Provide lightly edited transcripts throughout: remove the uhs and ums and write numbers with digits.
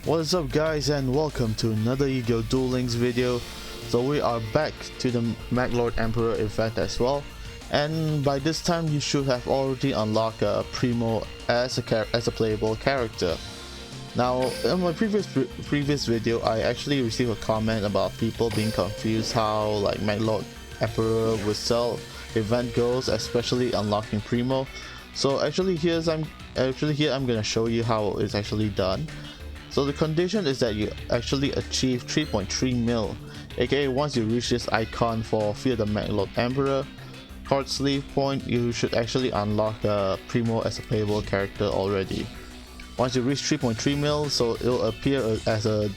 What is up guys, and welcome to another YuGiOh Duel Links video. So we are back to the Meklord Emperor event as well, and by this time you should have already unlocked Primo as a playable character. Now in my previous video I actually received a comment about people being confused how like Meklord Emperorwisel event goes, especially unlocking Primo. So actually here I'm gonna show you how it's actually done. So the condition is that you actually achieve 3.3 mil, aka once you reach this icon for Fear the Meklord Emperor card sleeve point, you should actually unlock Primo as a playable character already. Once you reach 3.3 mil, so it'll appear as a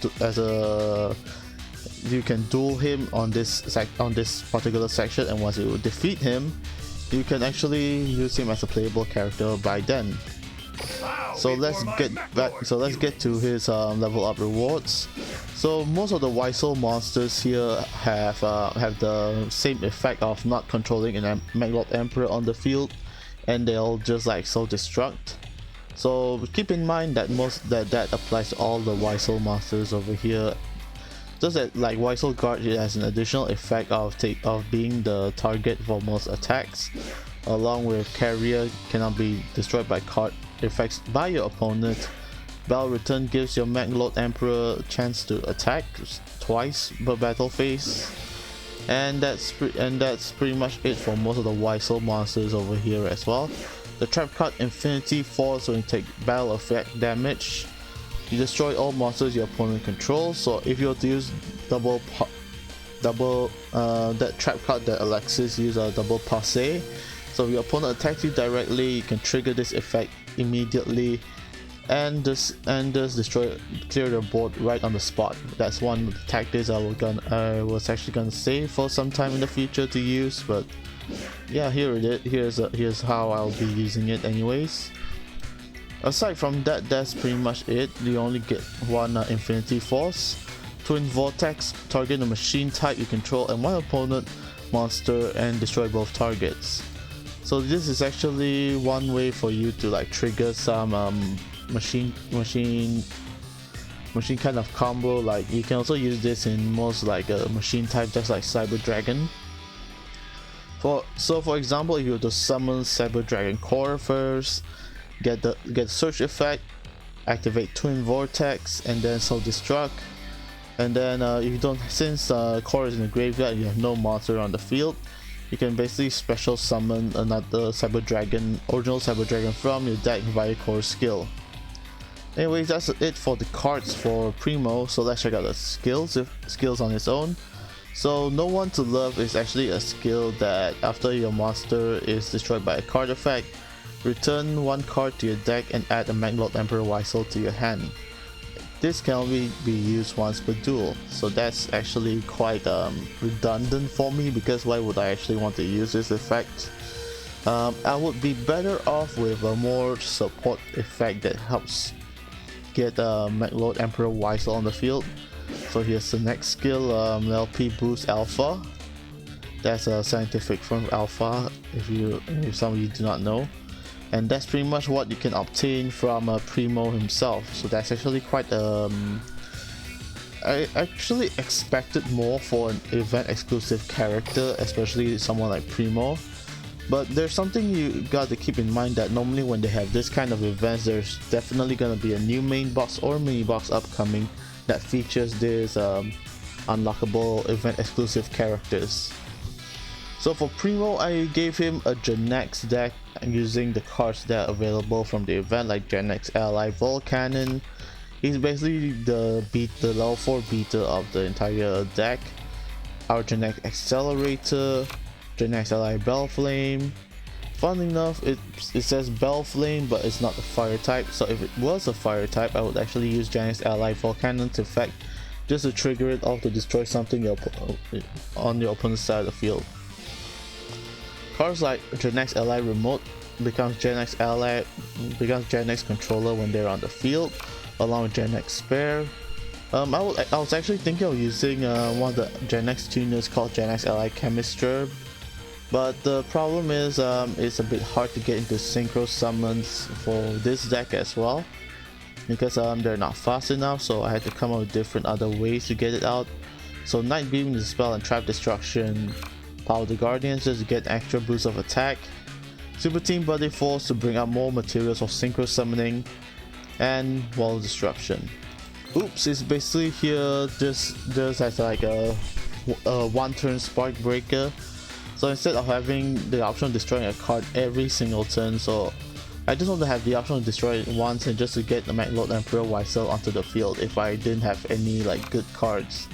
you can duel him on this particular section, and once you defeat him, you can actually use him as a playable character by then. So let's get to his level up rewards. So most of the YuGiOh monsters here have the same effect of not controlling a Meklord Emperor on the field, and they'll just like self-destruct. So keep in mind that that applies to all the YuGiOh monsters over here. Just that like YuGiOh Guard, it has an additional effect of being the target for most attacks, along with Carrier cannot be destroyed by card effects by your opponent. Bell Return gives your Meklord Emperor a chance to attack twice per battle phase, and that's pretty much it for most of the YuGiOh monsters over here as well. The trap card Infinity Force, when you take battle effect damage, you destroy all monsters your opponent controls. So if you were to use that trap card that Alexis used a double passe, so if your opponent attacks you directly, you can trigger this effect immediately and just clear the board right on the spot. That's one of the tactics I was actually gonna save for some time in the future to use, but yeah, here's how I'll be using it anyways. Aside from that, that's pretty much it. You only get one Infinity Force. Twin Vortex, target a machine type you control and one opponent monster and destroy both targets. So this is actually one way for you to like trigger some machine kind of combo. Like you can also use this in most like a machine type, just like Cyber Dragon. For example, if you were to summon Cyber Dragon Core first, get search effect, activate Twin Vortex, and then self-destruct. And then if you don't, since Core is in the graveyard and you have no monster on the field, you can basically special summon another original Cyber Dragon from your deck via Core skill. Anyways, that's it for the cards for Primo. So let's check out the skills on its own. So No One to Love is actually a skill that after your monster is destroyed by a card effect, return one card to your deck and add a Meklord Emperorwisel to your hand. This can only be used once per duel, so that's actually quite redundant for me, because why would I actually want to use this effect? I would be better off with a more support effect that helps get Meklord Emperorwisel on the field. So here's the next skill, LP Boost Alpha. That's a scientific form of Alpha, if some of you do not know. And that's pretty much what you can obtain from Primo himself. So that's actually quite I actually expected more for an event exclusive character, especially someone like Primo. But there's something you got to keep in mind, that normally when they have this kind of events, there's definitely gonna be a new main box or mini box upcoming that features this unlockable event exclusive characters. So for Primo, I gave him a Genex deck using the cards that are available from the event, like Genex Ally Volcanon. He's basically the level 4 beta of the entire deck. Our Genex Accelerator, Genex Ally Bellflame. Fun enough, it says Bellflame, but it's not a fire type. So if it was a fire type, I would actually use Genex Ally Volcanon to effect, just to trigger it off to destroy something on your opponent's side of the field. Cards like Genex Ally Remote becomes Genex Controller when they're on the field, along with Genex Spare. I was actually thinking of using one of the Genex tuners called Genex Ally Chemistry, but the problem is it's a bit hard to get into synchro summons for this deck as well. because they're not fast enough, so I had to come up with different other ways to get it out. So Night Beam to spell and trap destruction, Power the Guardians just to get extra boost of attack, Super Team Body Force to bring out more materials for synchro summoning, and Wall Disruption. Oops is basically here just as like a one turn Spark Breaker. So instead of having the option of destroying a card every single turn, so I just want to have the option to destroy it once and just to get the meklordemperorwisel onto the field if I didn't have any like good cards.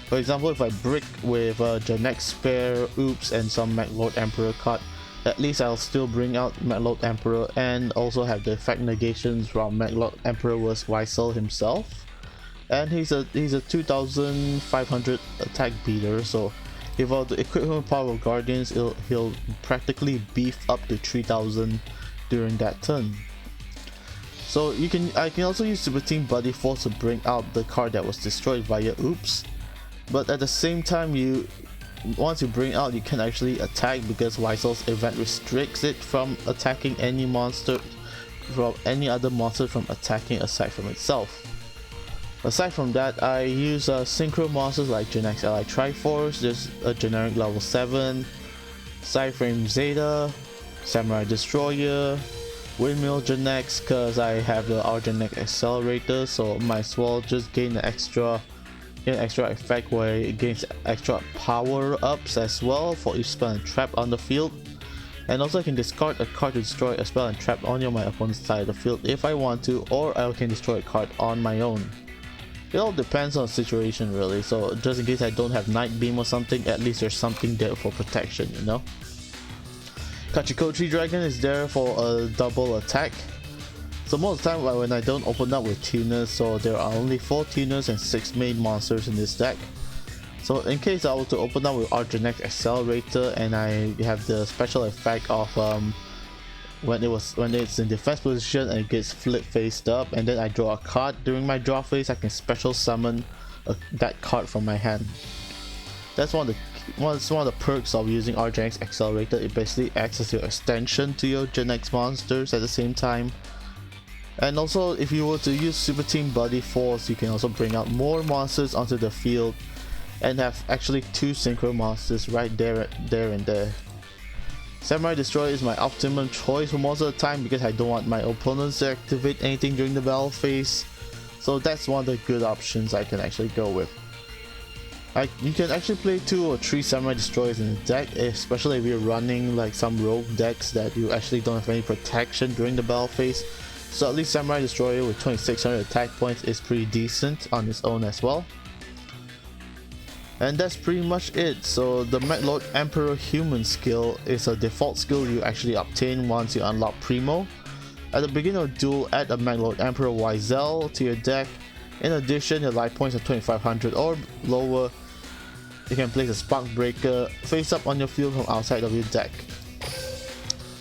For example, if I brick with Janek Spare, Oops, and some Meklord Emperor card, at least I'll still bring out Meklord Emperor and also have the effect negations from meklordemperorwisel himself. And he's a 2500 attack beater, so if I were to equip him with Power of Guardians, he'll practically beef up to 3000 during that turn. So I can also use Super Team Body Force to bring out the card that was destroyed via Oops. But at the same time, once you bring out, you can actually attack because Wisel's event restricts it from attacking any monster, from any other monster from attacking aside from itself. Aside from that, I use synchro monsters like Genex's Ally Triforce, just a generic level 7, Cyframe Zeta, Samurai Destroyer, Windmill Genex because I have the Genex Accelerator, so might as well just gain an extra effect where it gains extra power ups as well for each spell and trap on the field. And also I can discard a card to destroy a spell and trap on my opponent's side of the field if I want to, or I can destroy a card on my own. It all depends on the situation really, so just in case I don't have Night Beam or something, at least there's something there for protection, you know. Kachikochi Dragon is there for a double attack. So most of the time when I don't open up with tuners, so there are only 4 tuners and 6 main monsters in this deck. So in case I were to open up with Genex Accelerator and I have the special effect of when it's in defense position and it gets flip faced up, and then I draw a card during my draw phase, I can special summon that card from my hand. That's one of the perks of using Genex Accelerator. It basically acts as your extension to your Genex monsters at the same time. And also, if you were to use Super Team Body Force, you can also bring out more monsters onto the field and have actually 2 synchro monsters right there and there. Samurai Destroyer is my optimum choice for most of the time because I don't want my opponents to activate anything during the battle phase. So that's one of the good options I can actually go with. You can actually play 2 or 3 Samurai Destroyers in the deck, especially if you're running like some rogue decks that you actually don't have any protection during the battle phase. So at least Samurai Destroyer with 2600 attack points is pretty decent on its own as well. And that's pretty much it. So the Meklord Emperor Human skill is a default skill you actually obtain once you unlock Primo. At the beginning of Duel, add a meklordemperorwisel to your deck. In addition, your life points are 2500 or lower. You can place a Spark Breaker face up on your field from outside of your deck.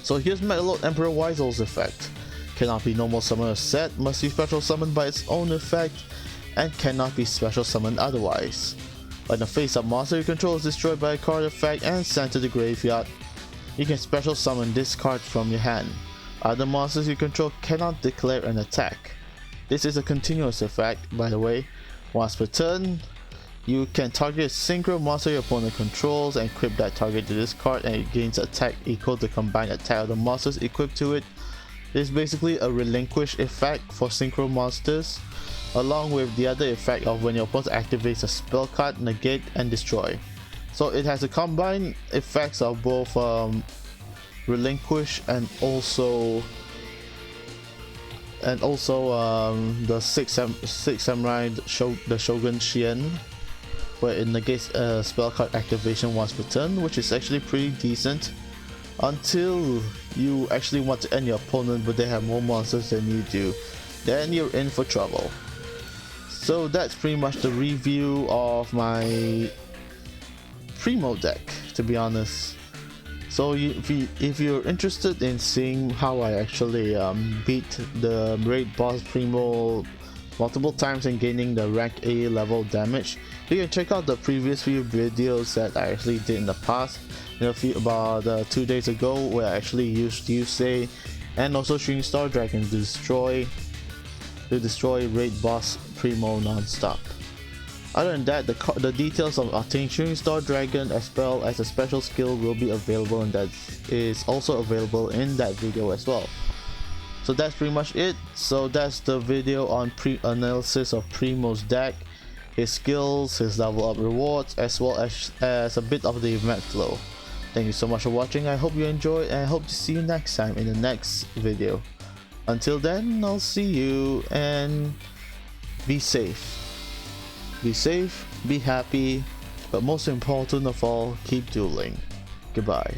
So here's meklordemperorwisel's effect. Cannot be normal summoned or set, must be special summoned by its own effect, and cannot be special summoned otherwise. When a face-up monster you control is destroyed by a card effect and sent to the graveyard, you can special summon this card from your hand. Other monsters you control cannot declare an attack. This is a continuous effect, by the way. Once per turn, you can target a synchro monster your opponent controls and equip that target to this card, and it gains attack equal to combined attack of the monsters equipped to it. This is basically a relinquish effect for synchro monsters, along with the other effect of when your opponent activates a spell card, negate and destroy. So it has a combined effects of both relinquish and also the six samurai, the Shogun Shien, where it negates a spell card activation once per turn, which is actually pretty decent until you actually want to end your opponent but they have more monsters than you do. Then you're in for trouble. So that's pretty much the review of my Primo deck, to be honest. So if you're interested in seeing how I actually beat the raid boss Primo multiple times and gaining the rank A level damage, you can check out the previous few videos that I actually did in the past. About 2 days ago, where I actually used Yusei and also Shooting Star Dragon to destroy to destroy raid boss Primo non-stop. Other than that, the details of Tincturing Star Dragon as well as a special skill will be available, and that is also available in that video as well. So that's pretty much it. So that's the video on analysis of Primo's deck, his skills, his level up rewards, as well as a bit of the event flow. Thank you so much for watching. I hope you enjoyed, and I hope to see you next time in the next video. Until then, I'll see you, and be safe. Be safe, be happy, but most important of all, keep dueling. Goodbye.